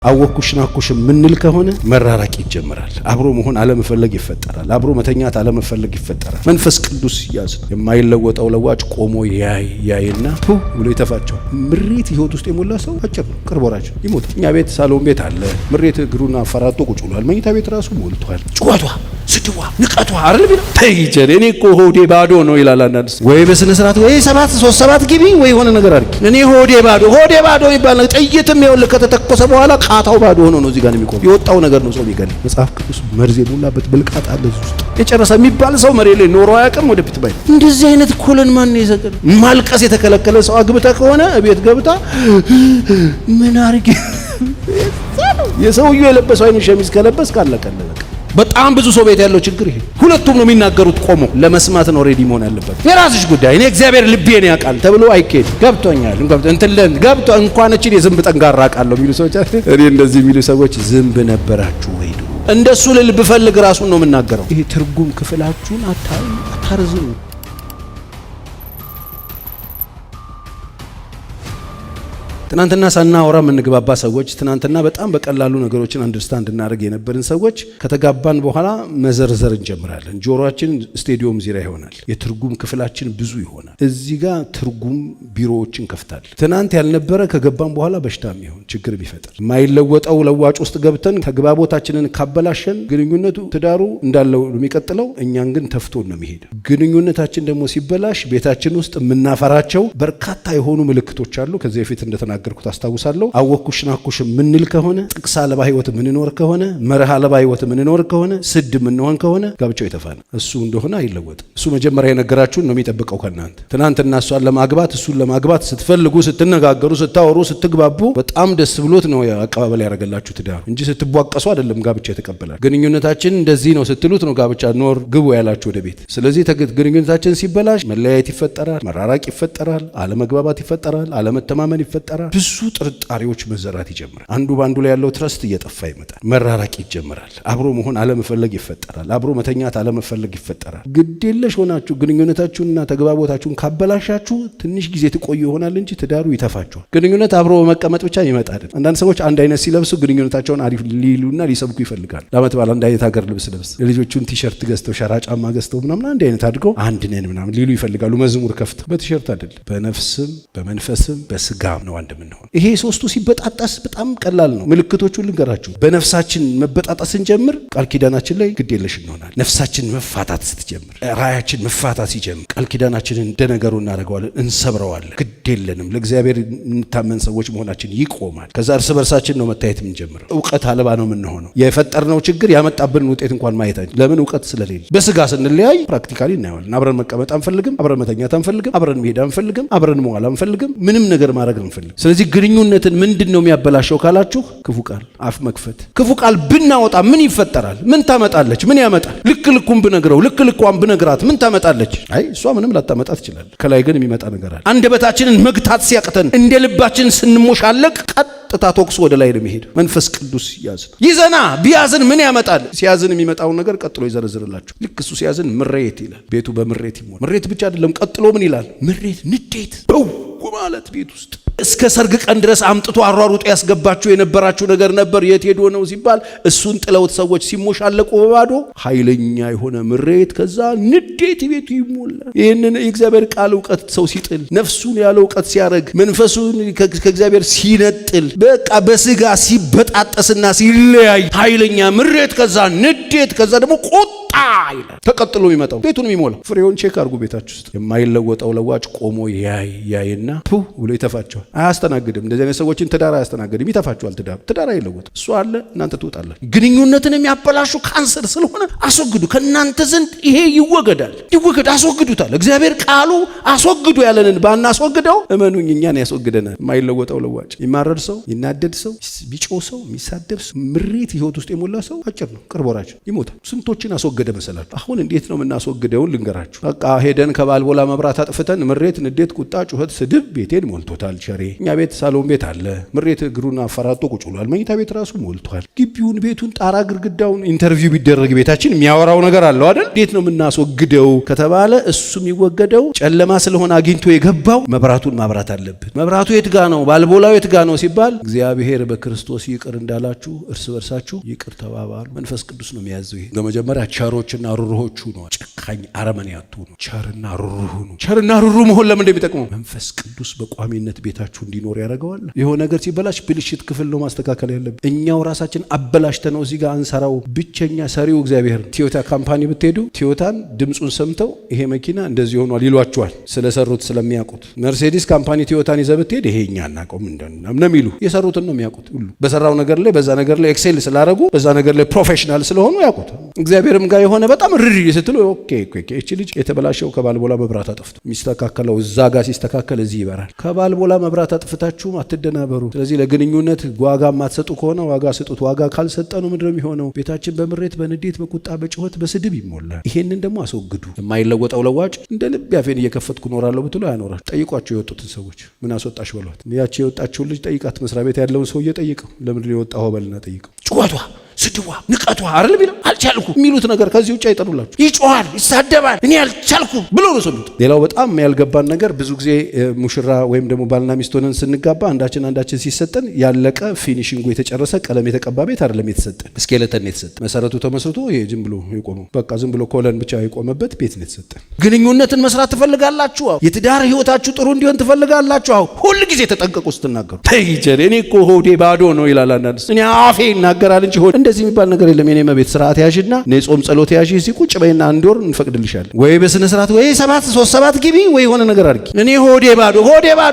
አወኩሽ ናኩሽ ምንል ከሆነ መራራቅ ይጀምራል። አብሮ መሆን አለመፈለግ ይፈጠራል። አብሮ መተኛት አለመፈለግ ይፈጠራል። መንፈስ ቅዱስ ያዝ የማይለወጠው ለዋጭ ቆሞ ያይና ብሎ ይተፋቸው። ምሬት ህይወት ውስጥ የሞላ ሰው አጭር ነው፣ ቅርብ ወራጅ ይሞት። እኛ ቤት ሳሎን ቤት አለ። ምሬት እግሩን አፈራጦ ቁጭ ብሏል። መኝታ ቤት ራሱ ሞልቷል። ጩኸቷ፣ ስድዋ፣ ንቀቷ አይደል ቢለው ተይጀር እኔ እኮ ሆዴ ባዶ ነው ይላል አንዳንድ ሰው። ወይ በስነ ስርዓት ወይ 7 ግቢ ወይ ሆነ ነገር አድርጊ። እኔ ሆዴ ባዶ ይባላል። ጥይትም ይኸውልህ ከተተኮሰ በኋላ ቃታው ባዶ ሆኖ ነው እዚህ ጋር የሚቆም። የወጣው ነገር ነው ሰው የሚገል። መጽሐፍ ቅዱስ መርዝ የሞላበት ብልቃጥ አለ እዚህ ውስጥ። የጨረሰ የሚባል ሰው መሬት ላይ ኖሮ አያውቅም። ወደ ፊት ባይ እንደዚህ አይነት ኮለን ማን ነው የዘቀለ? ማልቀስ የተከለከለ ሰው አግብታ ከሆነ እቤት ገብታ ምን አርጊ የሰውዬው የለበሰው አይነት ሸሚዝ ከለበስ ካለቀለ በጣም ብዙ ሰው ቤት ያለው ችግር ይሄ። ሁለቱም ነው የሚናገሩት ቆሞ ለመስማት ነው ሬዲ መሆን ያለበት። የራስሽ ጉዳይ እኔ እግዚአብሔር ልቤን ያውቃል ተብሎ አይኬድ። ገብቶኛል እንትን ገብቶ እንኳን እቺ የዝንብ ጠንጋራ አውቃለሁ የሚሉ ሰዎች እኔ እንደዚህ የሚሉ ሰዎች ዝንብ ነበራችሁ ወይ? እንደሱ ልል ብፈልግ ራሱን ነው የምናገረው። ይሄ ትርጉም ክፍላችሁን አታርዝሙ። ትናንትና ሳናወራ የምንግባባ ሰዎች፣ ትናንትና በጣም በቀላሉ ነገሮችን አንደርስታንድ እናደርግ የነበርን ሰዎች ከተጋባን በኋላ መዘርዘር እንጀምራለን። ጆሮአችን ስቴዲዮም ዚራ ይሆናል። የትርጉም ክፍላችን ብዙ ይሆናል። እዚህ ጋር ትርጉም ቢሮዎችን ከፍታል። ትናንት ያልነበረ ከገባን በኋላ በሽታ የሚሆን ችግር ቢፈጥር የማይለወጠው ለዋጭ ውስጥ ገብተን ተግባቦታችንን ካበላሸን ግንኙነቱ ትዳሩ እንዳለው የሚቀጥለው፣ እኛን ግን ተፍቶን ነው የሚሄድ። ግንኙነታችን ደግሞ ሲበላሽ ቤታችን ውስጥ የምናፈራቸው በርካታ የሆኑ ምልክቶች አሉ። ከዚህ በፊት እንደተናገርኩት አስታውሳለሁ። አወኩሽ ናኩሽ ምንል ከሆነ፣ ጥቅስ አልባ ህይወት ምንኖር ከሆነ፣ መርህ አልባ ህይወት ምንኖር ከሆነ፣ ስድ ምንሆን ከሆነ ጋብቻው ይተፋል። እሱ እንደሆነ አይለወጥም። እሱ መጀመሪያ የነገራችሁን ነው የሚጠብቀው ከእናንተ። ትናንትና እሷን ለማግባት እሱን ለማግባት ስትፈልጉ፣ ስትነጋገሩ፣ ስታወሩ፣ ስትግባቡ በጣም ደስ ብሎት ነው አቀባበል ያደረገላችሁ ትዳር እንጂ ስትቧቀሱ አይደለም ጋብቻ የተቀበላል። ግንኙነታችን እንደዚህ ነው ስትሉት ነው ጋብቻ ኖር ግቡ ያላችሁ ወደ ቤት። ስለዚህ ግንኙነታችን ሲበላሽ መለያየት ይፈጠራል፣ መራራቅ ይፈጠራል፣ አለመግባባት ይፈጠራል፣ አለመተማመን ይፈጠራል። ብዙ ጥርጣሬዎች መዘራት ይጀምራል። አንዱ ባንዱ ላይ ያለው ትረስት እየጠፋ ይመጣል። መራራቅ ይጀምራል። አብሮ መሆን አለመፈለግ ይፈጠራል። አብሮ መተኛት አለመፈለግ ይፈጠራል። ግዴለሽ ሆናችሁ ግንኙነታችሁንና ተግባቦታችሁን ካበላሻችሁ ትንሽ ጊዜ ትቆዩ ይሆናል እንጂ ትዳሩ ይተፋችኋል። ግንኙነት አብሮ በመቀመጥ ብቻ ይመጣ አይደል። አንዳንድ ሰዎች አንድ አይነት ሲለብሱ ግንኙነታቸውን አሪፍ ሊሉና ሊሰብኩ ይፈልጋሉ። ለአመት በዓል አንድ አይነት ሀገር ልብስ ለብስ ልጆቹን ቲሸርት ገዝተው ሸራ ጫማ ገዝተው ምናምን አንድ አይነት አድርገው አንድ ነን ምናምን ሊሉ ይፈልጋሉ። መዝሙር ከፍተው በቲሸርት አይደል፣ በነፍስም በመንፈስም በስጋም ነው አንድ ምን ነው። ይሄ ሶስቱ ሲበጣጣስ በጣም ቀላል ነው። ምልክቶቹን ልንገራችሁ። በነፍሳችን መበጣጣስ ስንጀምር ቃል ኪዳናችን ላይ ግድ የለሽ እንሆናለን። ነፍሳችን መፋታት ስትጀምር፣ ራያችን መፋታት ሲጀምር ቃል ኪዳናችንን እንደነገሩ እናደርገዋለን፣ እንሰብረዋለን። ግድ የለንም። ለእግዚአብሔር እንታመን ሰዎች መሆናችን ይቆማል። ከዛ እርስ በርሳችን ነው መታየት የምንጀምረው። እውቀት አልባ ነው የምንሆነው። የፈጠርነው ችግር ያመጣብንን ውጤት እንኳን ማየት አንችልም። ለምን? እውቀት ስለሌለ። በስጋ ስንለያይ ፕራክቲካሊ እናየዋለን። አብረን መቀመጥ አንፈልግም፣ አብረን መተኛት አንፈልግም፣ አብረን መሄድ አንፈልግም፣ አብረን መዋል አንፈልግም፣ ምንም ነገር ማድረግ አንፈልግም። ስለዚህ ግንኙነትን ምንድን ነው የሚያበላሸው ካላችሁ፣ ክፉ ቃል፣ አፍ መክፈት። ክፉ ቃል ብናወጣ ምን ይፈጠራል? ምን ታመጣለች? ምን ያመጣል? ልክ ልኩን ብነግረው፣ ልክ ልኳን ብነግራት ምን ታመጣለች? አይ እሷ ምንም ላታመጣ ትችላለች። ከላይ ግን የሚመጣ ነገር አለ። አንደበታችንን መግታት ሲያቅተን እንደ ልባችን ስንሞሻለቅ ቀጥታ ቶክስ ወደ ላይ ነው የሚሄድ። መንፈስ ቅዱስ ያዝን ይዘና ቢያዝን ምን ያመጣል? ሲያዝን የሚመጣውን ነገር ቀጥሎ ይዘረዝርላችሁ። ልክ እሱ ሲያዝን ምሬት ይላል። ቤቱ በምሬት ይሞላል። ምሬት ብቻ አይደለም፣ ቀጥሎ ምን ይላል? ምሬት፣ ንዴት በው ማለት ቤት ውስጥ እስከ ሰርግ ቀን ድረስ አምጥቶ አሯሩጦ ያስገባችሁ የነበራችሁ ነገር ነበር። የት ሄዶ ነው ሲባል እሱን ጥለውት ሰዎች ሲሞሻለቁ በባዶ ኃይለኛ የሆነ ምሬት፣ ከዛ ንዴት ቤቱ ይሞላል። ይህንን የእግዚአብሔር ቃል እውቀት ሰው ሲጥል፣ ነፍሱን ያለ እውቀት ሲያረግ፣ መንፈሱን ከእግዚአብሔር ሲነጥል፣ በቃ በስጋ ሲበጣጠስና ሲለያይ ኃይለኛ ምሬት፣ ከዛ ንዴት፣ ከዛ ደግሞ ቁጣ ይላል። ተቀጥሎ የሚመጣው ቤቱን የሚሞላው። ፍሬውን ቼክ አድርጉ ቤታችሁ ውስጥ። የማይለወጠው ለዋጭ ቆሞ ያይና ብሎ ይተፋቸዋል። አያስተናግድም። እንደዚህ አይነት ሰዎችን ትዳር አያስተናግድም። ይተፋቸዋል። ትዳር አይለወጥም። እሱ አለ፣ እናንተ ትወጣላችሁ። ግንኙነትን የሚያበላሹ ካንሰር ስለሆነ አስወግዱ። ከእናንተ ዘንድ ይሄ ይወገዳል። አስወግዱታል። እግዚአብሔር ቃሉ አስወግዱ ያለንን ባናስወግደው እመኑኝ እኛን ያስወግደናል። የማይለወጠው ለዋጭ ይማረር ሰው፣ ይናደድ ሰው፣ ቢጮ ሰው፣ የሚሳደብ ሰው፣ ምሬት ህይወት ውስጥ የሞላ ሰው አጭር ነው፣ ቅርብ ወራጅ ይሞታል። ስንቶችን አስወገደ እንደመሰላችሁ። አሁን እንዴት ነው የምናስወግደውን ልንገራችሁ። በቃ ሄደን ከባልቦላ መብራት አጥፍተን ምሬት፣ ንዴት፣ ቁጣ፣ ጩኸት፣ ስድብ ቤቴን ሞልቶታል። ሸሬ እኛ ቤት ሳሎን ቤት አለ። ምሬት እግሩን አፈራጦ ቁጭ ብሏል። መኝታ ቤት ራሱ ሞልቷል። ግቢውን፣ ቤቱን፣ ጣራ ግድግዳውን ኢንተርቪው ቢደረግ ቤታችን የሚያወራው ነገር አለው አይደል? እንዴት ነው የምናስወግደው ከተባለ እሱ የሚወገደው ጨለማ ስለሆነ አግኝቶ የገባው መብራቱን ማብራት አለብን። መብራቱ የት ጋ ነው? ባልቦላው የት ጋ ነው ሲባል እግዚአብሔር በክርስቶስ ይቅር እንዳላችሁ እርስ በርሳችሁ ይቅር ተባባሉ። መንፈስ ቅዱስ ነው የሚያዘው። ይሄ በመጀመሪያ ቸሮችና ሩሩሆቹ ነው። ጨካኝ አረመኔያቱ ነው። ቸርና ሩሩሁ ነው። ቸርና ሩሩህ መሆን ለምን እንደሚጠቅመው መንፈስ ቅዱስ በቋሚነት ቤታችሁ እንዲኖር ያደርገዋል። የሆነ ነገር ሲበላሽ ብልሽት ክፍል ነው ማስተካከል ያለብን። እኛው ራሳችን አበላሽተ ነው እዚህ ጋር አንሰራው። ብቸኛ ሰሪው እግዚአብሔር። ቲዮታ ካምፓኒ ብትሄዱ ቲዮታን ድምፁን ሰምተው ይሄ መኪና እንደዚህ ሆኗል ይሏቸዋል፣ ስለሰሩት ስለሚያውቁት። መርሴዲስ ካምፓኒ ቲዮታን ይዘህ ብትሄድ ይሄ እኛ አናውቀውም እንደምንም የሚሉ የሰሩትን ነው የሚያውቁት። ሁሉ በሰራው ነገር ላይ በዛ ነገር ላይ ኤክሴል ስላደረጉ በዛ ነገር ላይ ፕሮፌሽናል ስለሆኑ ያውቁት። እግዚአብሔርም ጋር የሆነ በጣም ርሪ ስትሉ ኦኬ እቺ ልጅ የተበላሸው ከባልቦላ መብራት አጥፍቶ የሚስተካከለው እዛ ጋር ሲስተካከል እዚህ ይበራል። ከባልቦላ መብራት አጥፍታችሁ አትደናበሩ። ስለዚህ ለግንኙነት ዋጋ የማትሰጡ ከሆነ ዋጋ ስጡት። ዋጋ ካልሰጠኑ ምንድን ነው የሚሆነው? ቤታችን በምሬት፣ በንዴት፣ በቁጣ፣ በጩኸት፣ በስድብ ይሞላል። ይሄንን ደግሞ አስወግዱ። የማይለወጠው ለዋጭ እንደ ልብ ያፌን እየከፈትኩ እኖራለሁ ብትሉ ያኖራል። ጠይቋቸው የወጡትን ሰዎች ምን አስወጣሽ በሏት። ያቺ የወጣችውን ልጅ ጠይቃት። መስሪያ ቤት ያለውን ሰው እየጠይቀው ለምንድን የወጣው በልና ጠይቀው። ጩኸቷ፣ ስድቧ፣ ንቀቷ አይደል ቢለው አልቻልኩ የሚሉት ነገር ከዚህ ውጭ አይጠሩላችሁ። ይጮሃል፣ ይሳደባል፣ እኔ አልቻልኩ ብሎ ነው ሰሉት። ሌላው በጣም ያልገባን ነገር ብዙ ጊዜ ሙሽራ ወይም ደግሞ ባልና ሚስት ሆነን ስንጋባ አንዳችን ሲሰጠን ያለቀ ፊኒሺንጉ የተጨረሰ ቀለም የተቀባ ቤት አይደለም የተሰጠን። ስኬለተን ነው የተሰጠን። መሰረቱ ተመስርቶ ይሄ ዝም ብሎ የቆመው በቃ ዝም ብሎ ኮለን ብቻ የቆመበት ቤት ነው የተሰጠን። ግንኙነትን መስራት ትፈልጋላችሁ? የትዳር ህይወታችሁ ጥሩ እንዲሆን ትፈልጋላችሁ? ሁል ጊዜ ተጠንቀቁ ስትናገሩ። ተይጀር እኔ እኮ ሆዴ ባዶ ነው ይላል አንዳንድ። እኔ አፌ ይናገራል እንጂ ሆዴ እንደዚህ የሚባል ነገር የለም። የኔ መቤት ስርዓት ያዥና ጾም ጸሎት ያዥ እዚህ ቁጭ በይና አንድ ወር እንፈቅድልሻለን። ወይ በስነ ስርዓት ወይ 7 ግቢ ወይ ሆነ ነገር አድርጊ። እኔ ሆዴ ባዶ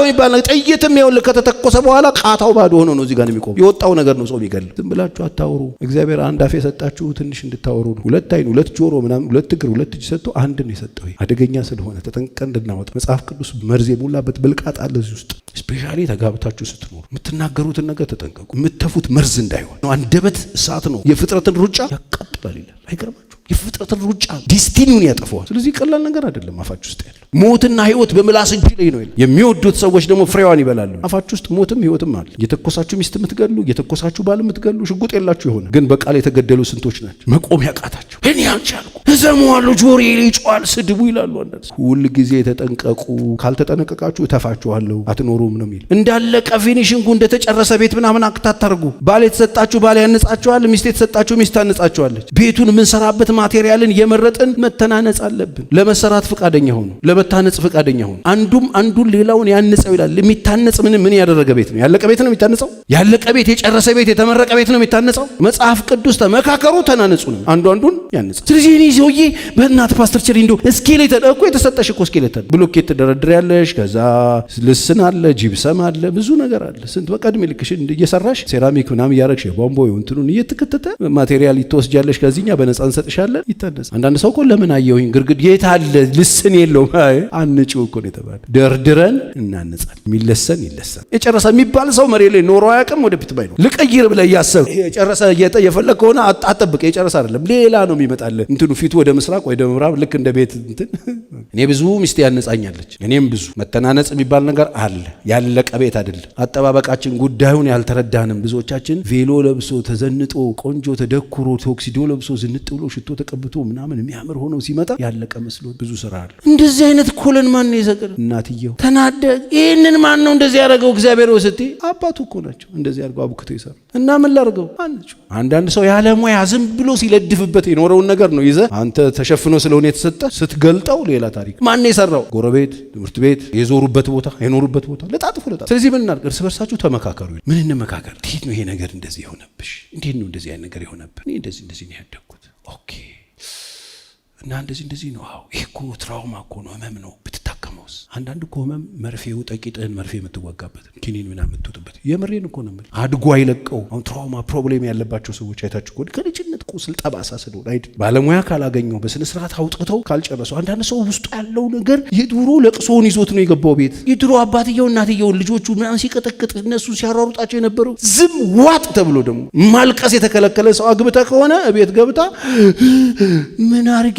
የሚባል ነገር ጥይትም ይኸውልህ ከተተኮሰ በኋላ ቃታው ባዶ ሆኖ ነው እዚህ ጋር የሚቆም። የወጣው ነገር ነው ጾም ይገል። ዝም ብላችሁ አታውሩ። እግዚአብሔር አንድ አፍ የሰጣችሁ ትንሽ እንድታወሩ ነው። 2 አይን 2 ጆሮ ምናምን 2 እግር 2 እጅ ሰጥቶ አንድ ነው የሰጠው። አደገኛ ስለሆነ ተጠንቀን እንድናወጣ መጽሐፍ ቅዱስ መርዝ የሞላበት ብልቃጥ አለ እዚህ ውስጥ። ስፔሻሊ ተጋብታችሁ ስትኖሩ የምትናገሩትን ነገር ተጠንቀቁ። የምትተፉት መርዝ እንዳይሆን ነው። አንደበት እሳት ነው። የፍጥረትን ሩጫ ያቃጥላል ይላል። አይገርማችሁ? የፍጥረትን ሩጫ ዲስቲኒውን ያጠፋዋል። ስለዚህ ቀላል ነገር አይደለም። አፋችሁ ውስጥ ያለው ሞትና ህይወት በምላስ እጅ ላይ ነው ይላል። የሚወዱት ሰዎች ደግሞ ፍሬዋን ይበላሉ። አፋችሁ ውስጥ ሞትም ህይወትም አለ። የተኮሳችሁ ሚስት የምትገሉ፣ የተኮሳችሁ ባል የምትገሉ፣ ሽጉጥ የላችሁ የሆነ ግን በቃል የተገደሉ ስንቶች ናቸው። መቆም ያቃታቸው። እኔ አልቻልኩ እዘመዋለሁ፣ ጆሮዬ ይጮሃል፣ ስድቡ ይላሉ አንዳንድ። ሁል ጊዜ ተጠንቀቁ። ካልተጠነቀቃችሁ እተፋችኋለሁ፣ አትኖሩም ነው የሚል። እንዳለቀ ፊኒሽንጉ እንደተጨረሰ ቤት ምናምን አታታርጉ። ባል የተሰጣችሁ ባል ያንጻችኋል፣ ሚስት የተሰጣችሁ ሚስት ታንጻችኋለች። ቤቱን የምንሰራበት ማቴሪያልን የመረጥን መተናነጽ አለብን። ለመሰራት ፈቃደኛ ሆኑ፣ ለመታነጽ ፈቃደኛ ሆኑ። አንዱን ሌላውን ያንጸው ይላል። የሚታነጽ ምን ያደረገ ቤት ነው? ያለቀ ቤት ነው የሚታነጸው? ያለቀ ቤት፣ የጨረሰ ቤት፣ የተመረቀ ቤት ነው የሚታነጸው? መጽሐፍ ቅዱስ ተመካከሩ፣ ተናነጹ ነው። አንዱን ያንጻው። ስለዚህ እኔ ሰውዬ በእናት ፓስተር ቸሪ እንደው ስኬሌተን እኮ የተሰጠሽ እኮ ስኬሌተን ብሎኬት ትደረድሪያለሽ፣ ከዛ ልስን አለ፣ ጂፕሰም አለ፣ ብዙ ነገር አለ። ስንት በቀድሜ ልክሽ እየሰራሽ ሴራሚክ ምናምን እያረግሽ የቧንቧ እንትኑን እየተከተተ ማቴሪያል ይተወስጃለሽ። ከዚህኛ በነጻ እንሰጥሻለን፣ ይታነጽ። አንዳንድ ሰው እኮ ለምን አየሁኝ ግርግድ የት አለ ልስን የለውም። አንጪው እኮ ነው የተባለ። ደርድረን እናነጻል። የሚለሰን ይለሰን። የጨረሰ የሚባል ሰው መሬት ላይ ኖሮ አያውቅም። ወደፊት ባይ ነው ልቀይር ብለህ እያሰብክ የጨረሰ የፈለግ ከሆነ አጠብቅ። የጨረሰ አይደለም ሌላ ነው የሚመጣልህ። እንትኑ ፊቱ ወደ ምስራቅ ወደ ምዕራብ ልክ እንደ ቤት እንትን። እኔ ብዙ ሚስቴ ያነጻኛለች። እኔም ብዙ መተናነጽ የሚባል ነገር አለ። ያለቀ ቤት አይደለም። አጠባበቃችን ጉዳዩን ያልተረዳንም ብዙዎቻችን ቬሎ ለብሶ ተዘንጦ ቆንጆ ተደኩሮ ቶክሲዶ ለብሶ ዝንጥ ብሎ ሽቶ ተቀብቶ ምናምን የሚያምር ሆኖ ሲመጣ ያለቀ መስሎ ብዙ ስራ አለ። እንደዚህ አይነት ኮለን ማን ነው የዘገረ? እናትየው ተናደ። ይህንን ማን ነው እንደዚህ ያደረገው? እግዚአብሔር ወስቲ አባቱ እኮ ናቸው እንደዚህ አድርገው አቡክቶ ይሰሩ እና ምን ላድርገው አንቺው። አንዳንድ ሰው ያለ ሙያ ዝም ብሎ ሲለድፍበት የኖረውን ነገር ነው ይዘህ አንተ ተሸፍኖ ስለሆነ የተሰጠ ስትገልጠው ሌላ ታሪክ። ማን ነው የሰራው? ጎረቤት፣ ትምህርት ቤት፣ የዞሩበት ቦታ፣ የኖሩበት ቦታ ለጣጥፎ። ስለዚህ ምን እናድርግ? እርስ በርሳችሁ ተመካከሩ። ምን እንመካከር? እንዴት ነው ይሄ ነገር እንደዚህ የሆነብሽ? እንዴት ነው እንደዚህ አይነት ነገር የሆነብህ? እኔ እንደዚህ ነው ያደግኩት። ኦኬ እና እንደዚህ ነው። አዎ ይሄ እኮ ትራውማ እኮ ነው፣ ህመም ነው። ብትታከመውስ? ፈውስ። አንዳንድ እኮ ህመም መርፌው ጠቂጥህን መርፌ የምትወጋበት ኪኒን ምናምን የምትወጥበት የምሬን እኮ ነው። አድጎ አይለቀው። አሁን ትራውማ ፕሮብሌም ያለባቸው ሰዎች አይታችሁ እኮ ከልጅነት ቁስል ጠባሳ ስለሆነ አይደል ባለሙያ ካላገኘው በስነ ስርዓት አውጥተው ካልጨረሰው። አንዳንድ ሰው ውስጡ ያለው ነገር የድሮ ለቅሶውን ይዞት ነው የገባው ቤት። የድሮ አባትየው እናትየው ልጆቹ ምናምን ሲቀጠቅጥ እነሱ ሲያሯሩጣቸው የነበረው ዝም ዋጥ ተብሎ ደግሞ ማልቀስ የተከለከለ ሰው አግብታ ከሆነ ቤት ገብታ ምን አርግ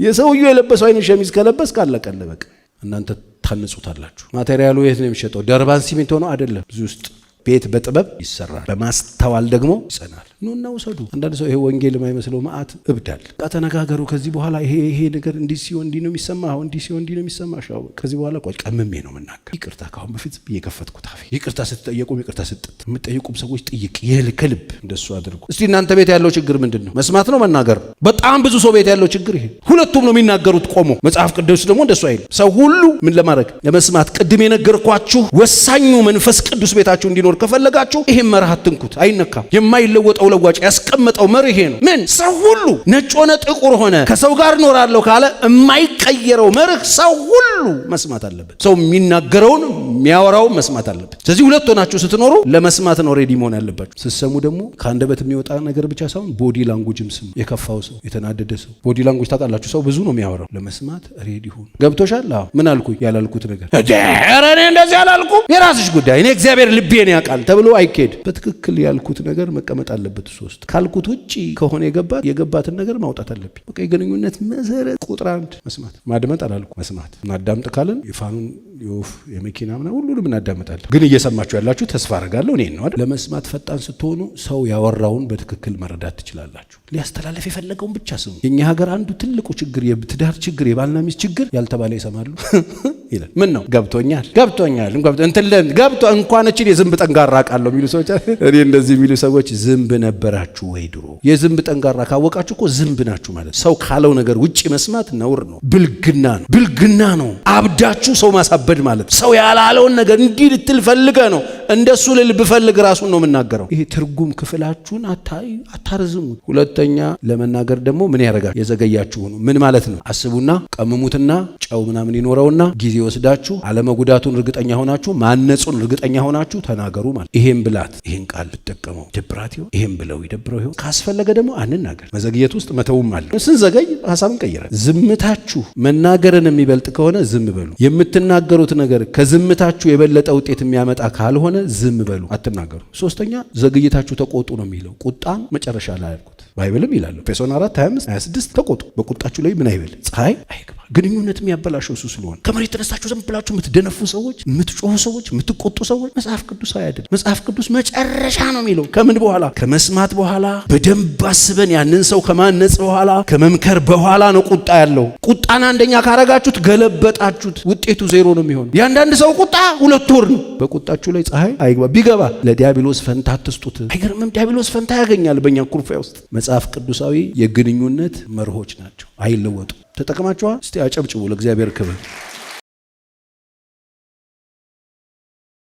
የሰውየው የለበሰው አይነት ሸሚዝ ከለበስ ካለቀለ በቃ እናንተ ታንጹታላችሁ። ማቴሪያሉ የት ነው የሚሸጠው? ደርባን ሲሚንቶ ነው አይደለም። እዚህ ውስጥ ቤት በጥበብ ይሰራል፣ በማስተዋል ደግሞ ይጸናል። ኑና ውሰዱ። አንዳንድ ሰው ይሄ ወንጌል የማይመስለው መዓት እብዳል። ተነጋገሩ። ከዚህ በኋላ ይሄ ነገር እንዲህ ሲሆን እንዲህ ነው የሚሰማው፣ እንዲህ ሲሆን እንዲህ ነው የሚሰማሽ። ከዚህ በኋላ ቆይ ቀምሜ ነው መናገር። ይቅርታ ካሁን በፊት የከፈትኩት አፌ። ይቅርታ ስትጠየቁም ይቅርታ ስትጥ የምትጠይቁም ሰዎች ጥይቅ ከልብ እንደሱ አድርጉ። እስቲ እናንተ ቤት ያለው ችግር ምንድን ነው? መስማት ነው መናገር? በጣም ብዙ ሰው ቤት ያለው ችግር ይሄ። ሁለቱም ነው የሚናገሩት ቆሞ። መጽሐፍ ቅዱስ ደግሞ እንደሱ አይልም። ሰው ሁሉ ምን ለማድረግ ለመስማት። ቅድም የነገርኳችሁ ወሳኙ መንፈስ ቅዱስ ቤታችሁ እንዲኖር ከፈለጋችሁ ይሄን መርህ አትንኩት። አይነካም። የማይለወጠው ለዋጭ ያስቀመጠው መርህ ይሄ ነው። ምን ሰው ሁሉ ነጭ ሆነ ጥቁር ሆነ ከሰው ጋር እኖራለሁ ካለ የማይቀየረው መርህ ሰው ሁሉ መስማት አለበት። ሰው የሚናገረውን የሚያወራው መስማት አለበት። ስለዚህ ሁለት ሆናችሁ ስትኖሩ ለመስማት ነው ሬዲ መሆን ያለባችሁ። ስትሰሙ ደግሞ ከአንደበት የሚወጣ ነገር ብቻ ሳይሆን ቦዲ ላንጉጅም ስሙ። የከፋው ሰው፣ የተናደደ ሰው ቦዲ ላንጉጅ ታውቃላችሁ። ሰው ብዙ ነው የሚያወራው። ለመስማት ሬዲ ሁኑ። ገብቶሻል? አዎ። ምን አልኩኝ? ያላልኩት ነገር ኧረ እኔ እንደዚህ አላልኩም። የራስሽ ጉዳይ። እኔ እግዚአብሔር ልቤን ያውቃል ተብሎ አይኬድ። በትክክል ያልኩት ነገር መቀመጥ አለበት። ሶስት ካልኩት ውጪ ከሆነ የገባትን ነገር ማውጣት አለብኝ። በቃ የግንኙነት መሰረት ቁጥር 1 መስማት። ማድመጥ አላልኩ፣ መስማት። እናዳምጥ ካልን የፋኑን የወፍ የመኪና ምናምን ሁሉንም እናዳምጣለን። ግን እየሰማችሁ ያላችሁ ተስፋ አደርጋለሁ እኔን ነው አይደል? ለመስማት ፈጣን ስትሆኑ ሰው ያወራውን በትክክል መረዳት ትችላላችሁ። ሊያስተላልፍ የፈለገውን ብቻ ስሙ። የኛ ሀገር አንዱ ትልቁ ችግር የትዳር ችግር፣ የባልና ሚስት ችግር ያልተባለ ይሰማሉ ይላል። ምን ነው ገብቶኛል እንኳን እቺ የዝንብ ጠንጋራ ቃለው የሚሉ ሰዎች እኔ እንደዚህ የሚሉ ሰዎች ዝንብ ነበራችሁ ወይ ድሮ? የዝንብ ጠንጋራ ካወቃችሁ እኮ ዝንብ ናችሁ ማለት። ሰው ካለው ነገር ውጪ መስማት ነውር ነው፣ ብልግና ነው። አብዳችሁ ሰው ማሳበድ ማለት። ሰው ያላለውን ነገር እንዲህ ልትል ፈልገ ነው። እንደሱ ልል ብፈልግ ራሱን ነው የምናገረው። ይሄ ትርጉም ክፍላችሁን አታርዝሙት። ሁለተኛ ለመናገር ደግሞ ምን ያደርጋል? የዘገያችሁ ነው። ምን ማለት ነው? አስቡና ቀምሙትና ጨው ምናምን ይኖረውና ጊዜ ወስዳችሁ አለመጉዳቱን እርግጠኛ ሆናችሁ ማነጹን እርግጠኛ ሆናችሁ ተናገሩ ማለት። ይሄን ብላት ይሄን ቃል ብትጠቀመው ደብራት ይሆን? ይሄን ብለው ይደብረው ይሆን? ካስፈለገ ደግሞ አንናገር። መዘግየት ውስጥ መተውም አለ። ስንዘገይ ሐሳብን ቀይረን ዝምታችሁ መናገርን የሚበልጥ ከሆነ ዝም በሉ። የምትናገሩት ነገር ከዝምታችሁ የበለጠ ውጤት የሚያመጣ ካልሆነ ዝም በሉ፣ አትናገሩ። ሶስተኛ ዘግይታችሁ ተቆጡ ነው የሚለው። ቁጣን መጨረሻ ላይ አልኩት። ባይብልም ይላል ኤፌሶን 4:25-26 ተቆጡ፣ በቁጣችሁ ላይ ምን አይበል? ፀሐይ አይግባ። ግንኙነት የሚያበላሸው እሱ ስለሆነ ከመሬት ተነስታችሁ ዝም ብላችሁ የምትደነፉ ሰዎች፣ የምትጮሁ ሰዎች፣ የምትቆጡ ሰዎች መጽሐፍ ቅዱስ አይደለም። መጽሐፍ ቅዱስ መጨረሻ ነው የሚለው። ከምን በኋላ? ከመስማት በኋላ፣ በደንብ አስበን ያንን ሰው ከማነጽ በኋላ፣ ከመምከር በኋላ ነው ቁጣ ያለው። ቁጣን አንደኛ ካረጋችሁት ገለበጣችሁት፣ ውጤቱ ዜሮ ነው የሚሆነው። የአንዳንድ ሰው ቁጣ 2 ወር ነው። በቁጣችሁ ላይ ፀሐይ አይግባ። ቢገባ ለዲያብሎስ ፈንታ አትስጡት። አይገርምም? ዲያብሎስ ፈንታ ያገኛል በእኛ ኩርፊያ ውስጥ። መጽሐፍ ቅዱሳዊ የግንኙነት መርሆች ናቸው፣ አይለወጡ። ተጠቅማችኋል? እስቲ አጨብጭቡ ለእግዚአብሔር ክብር።